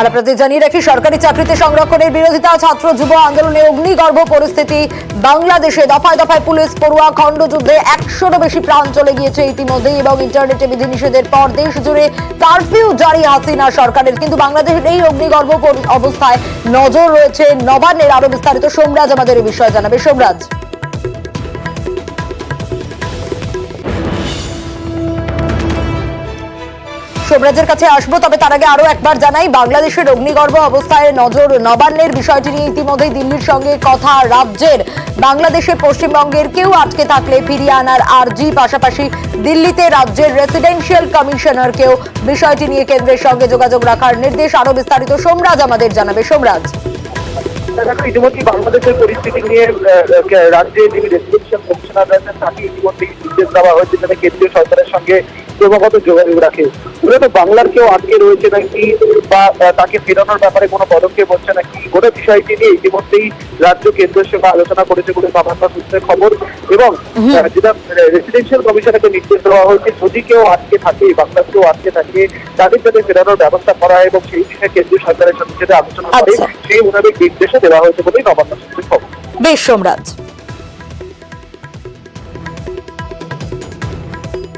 আর আপনাদের জানিয়ে রাখি, সরকারি চাকরিতে সংরক্ষণের বিরোধিতা, ছাত্র যুব আন্দোলনে অগ্নিগর্ভ পরিস্থিতি। বাংলাদেশে দফায় দফায় পুলিশ পড়ুয়া খণ্ডযুদ্ধে 100-রও বেশি প্রাণ চলে গিয়েছে ইতিমধ্যেই, এবং ইন্টারনেটে বিধিনিষেধের পর দেশ জুড়ে কারফিউ জারি হাসিনা সরকারের। কিন্তু বাংলাদেশের এই অগ্নিগর্ভ অবস্থায় নজর রয়েছে নবান্নের। আরো বিস্তারিত সোমরাজ আমাদের এই বিষয়ে জানাবে। সোমরাজ, সোমরাজের কাছে আসবো, তবে তার আগে আরো একবার জানাই, বাংলাদেশের অগ্নিগর্ভ অবস্থায় নজর নবান্নের। বিষয়টি নিয়ে ইতিমধ্যেই দিল্লির সঙ্গে কথা রাজ্যের। বাংলাদেশে পশ্চিমবঙ্গের কেউ আটকে থাকলে ফিরিয়ে আনার আর্জি, পাশাপাশি দিল্লিতে রাজ্যের রেসিডেন্সিয়াল কমিশনারকেও বিষয়টি নিয়ে কেন্দ্রের সঙ্গে যোগাযোগ রাখার নির্দেশ। আরো বিস্তারিত সোমরাজ আমাদের জানাবে। সোমরাজ, ইতিমধ্যেই বাংলাদেশের পরিস্থিতি নিয়ে রাজ্যে যিনি রেসিডেন্সিয়াল কমিশনার রয়েছেন তাকে ইতিমধ্যেই নির্দেশ দেওয়া হয়েছে যাতে কেন্দ্রীয় সরকারের সঙ্গে ক্রমাগত যোগাযোগ রাখে। মূলত বাংলার কেউ আটকে রয়েছে নাকি বা তাকে ফেরানোর ব্যাপারে কোনো পদক্ষেপ হচ্ছে নাকি, গোটা বিষয়টি নিয়ে ইতিমধ্যেই রাজ্য কেন্দ্রের সঙ্গে আলোচনা করেছে বলে নবান্ন সূত্রে খবর। এবং যেটা রেসিডেন্সিয়াল কমিশনারকে নির্দেশ দেওয়া হয়েছে, যদি কেউ আটকে থাকে, বাংলার কেউ আটকে থাকে, তাদের যাতে ফেরানোর ব্যবস্থা করা হয় এবং সেই বিষয়ে কেন্দ্রীয় সরকারের সঙ্গে যাতে আলোচনা করে সেই মোতাবেক নির্দেশও দেওয়া হয়েছে বলেই নবান্ন সূত্রে খবর। বেশ সোমরাজ।